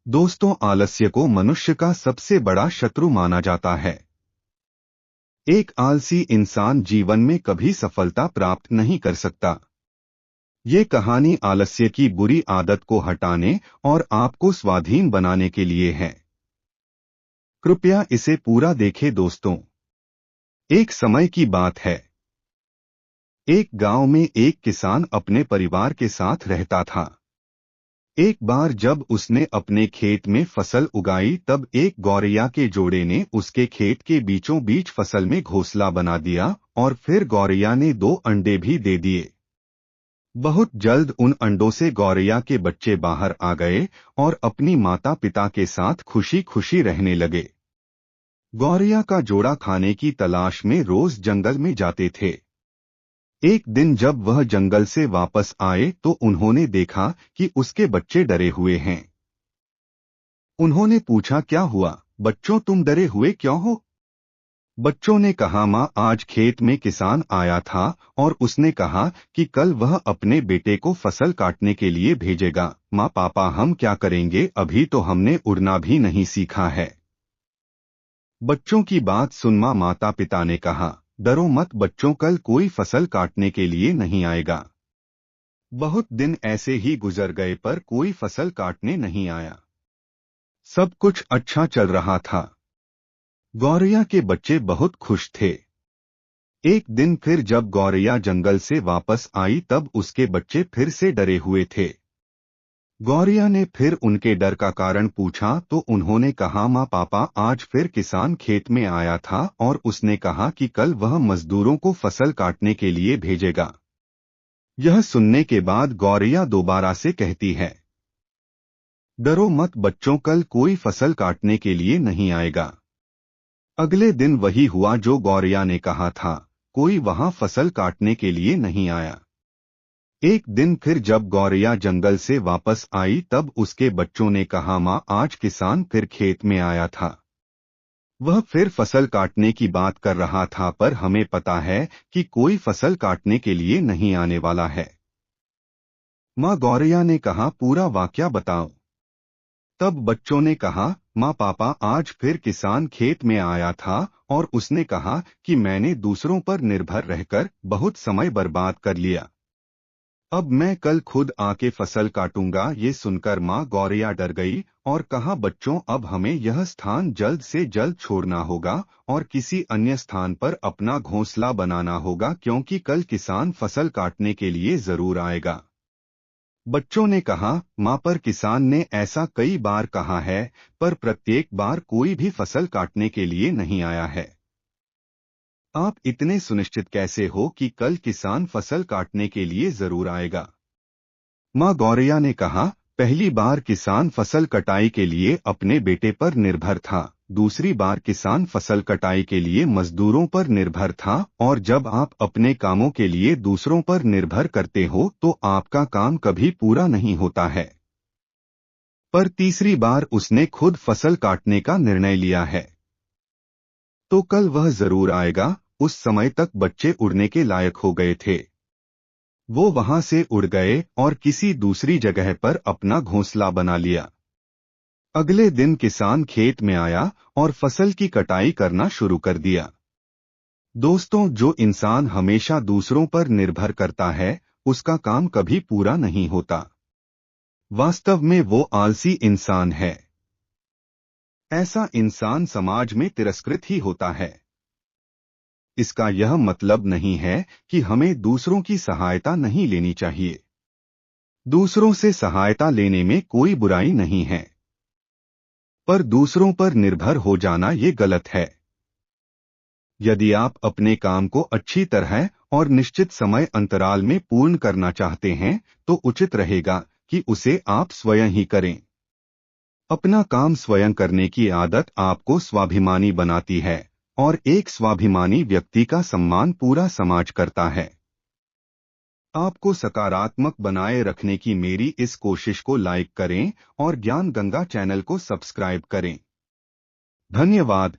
दोस्तों, आलस्य को मनुष्य का सबसे बड़ा शत्रु माना जाता है। एक आलसी इंसान जीवन में कभी सफलता प्राप्त नहीं कर सकता। ये कहानी आलस्य की बुरी आदत को हटाने और आपको स्वाधीन बनाने के लिए है। कृपया इसे पूरा देखें दोस्तों। एक समय की बात है। एक गांव में एक किसान अपने परिवार के साथ रहता था। एक बार जब उसने अपने खेत में फसल उगाई तब एक गौरैया के जोड़े ने उसके खेत के बीचों बीच फसल में घोंसला बना दिया और फिर गौरैया ने 2 अंडे भी दे दिए। बहुत जल्द उन अंडों से गौरैया के बच्चे बाहर आ गए और अपनी माता पिता के साथ खुशी खुशी रहने लगे। गौरैया का जोड़ा खाने की तलाश में रोज जंगल में जाते थे। एक दिन जब वह जंगल से वापस आए तो उन्होंने देखा कि उसके बच्चे डरे हुए हैं। उन्होंने पूछा, क्या हुआ बच्चों, तुम डरे हुए क्यों हो? बच्चों ने कहा, माँ, आज खेत में किसान आया था और उसने कहा कि कल वह अपने बेटे को फसल काटने के लिए भेजेगा। माँ पापा, हम क्या करेंगे, अभी तो हमने उड़ना भी नहीं सीखा है। बच्चों की बात सुन माता पिता ने कहा, डरो मत बच्चों, कल कोई फसल काटने के लिए नहीं आएगा। बहुत दिन ऐसे ही गुजर गए पर कोई फसल काटने नहीं आया। सब कुछ अच्छा चल रहा था। गौरैया के बच्चे बहुत खुश थे। एक दिन फिर जब गौरैया जंगल से वापस आई तब उसके बच्चे फिर से डरे हुए थे। गौरैया ने फिर उनके डर का कारण पूछा तो उन्होंने कहा, माँ पापा, आज फिर किसान खेत में आया था और उसने कहा कि कल वह मजदूरों को फसल काटने के लिए भेजेगा। यह सुनने के बाद गौरैया दोबारा से कहती है, डरो मत बच्चों, कल कोई फसल काटने के लिए नहीं आएगा। अगले दिन वही हुआ जो गौरैया ने कहा था, कोई वहां फसल काटने के लिए नहीं आया। एक दिन फिर जब गौरैया जंगल से वापस आई तब उसके बच्चों ने कहा, माँ, आज किसान फिर खेत में आया था। वह फिर फसल काटने की बात कर रहा था पर हमें पता है कि कोई फसल काटने के लिए नहीं आने वाला है। माँ गौरैया ने कहा, पूरा वाकया बताओ। तब बच्चों ने कहा, माँ पापा, आज फिर किसान खेत में आया था और उसने कहा कि मैंने दूसरों पर निर्भर रहकर बहुत समय बर्बाद कर लिया। अब मैं कल खुद आके फसल काटूंगा। ये सुनकर माँ गौरैया डर गई और कहा, बच्चों, अब हमें यह स्थान जल्द से जल्द छोड़ना होगा और किसी अन्य स्थान पर अपना घोंसला बनाना होगा क्योंकि कल किसान फसल काटने के लिए जरूर आएगा। बच्चों ने कहा, माँ, पर किसान ने ऐसा कई बार कहा है पर प्रत्येक बार कोई भी फसल काटने के लिए नहीं आया है। आप इतने सुनिश्चित कैसे हो कि कल किसान फसल काटने के लिए जरूर आएगा? माँ गौरैया ने कहा, पहली बार किसान फसल कटाई के लिए अपने बेटे पर निर्भर था, दूसरी बार किसान फसल कटाई के लिए मजदूरों पर निर्भर था और जब आप अपने कामों के लिए दूसरों पर निर्भर करते हो तो आपका काम कभी पूरा नहीं होता है। पर तीसरी बार उसने खुद फसल काटने का निर्णय लिया है तो कल वह जरूर आएगा। उस समय तक बच्चे उड़ने के लायक हो गए थे। वो वहां से उड़ गए और किसी दूसरी जगह पर अपना घोंसला बना लिया। अगले दिन किसान खेत में आया और फसल की कटाई करना शुरू कर दिया। दोस्तों, जो इंसान हमेशा दूसरों पर निर्भर करता है उसका काम कभी पूरा नहीं होता। वास्तव में वो आलसी इंसान है। ऐसा इंसान समाज में तिरस्कृत ही होता है। इसका यह मतलब नहीं है कि हमें दूसरों की सहायता नहीं लेनी चाहिए। दूसरों से सहायता लेने में कोई बुराई नहीं है, पर दूसरों पर निर्भर हो जाना ये गलत है। यदि आप अपने काम को अच्छी तरह और निश्चित समय अंतराल में पूर्ण करना चाहते हैं तो उचित रहेगा कि उसे आप स्वयं ही करें। अपना काम स्वयं करने की आदत आपको स्वाभिमानी बनाती है और एक स्वाभिमानी व्यक्ति का सम्मान पूरा समाज करता है। आपको सकारात्मक बनाए रखने की मेरी इस कोशिश को लाइक करें और ज्ञान गंगा चैनल को सब्सक्राइब करें। धन्यवाद।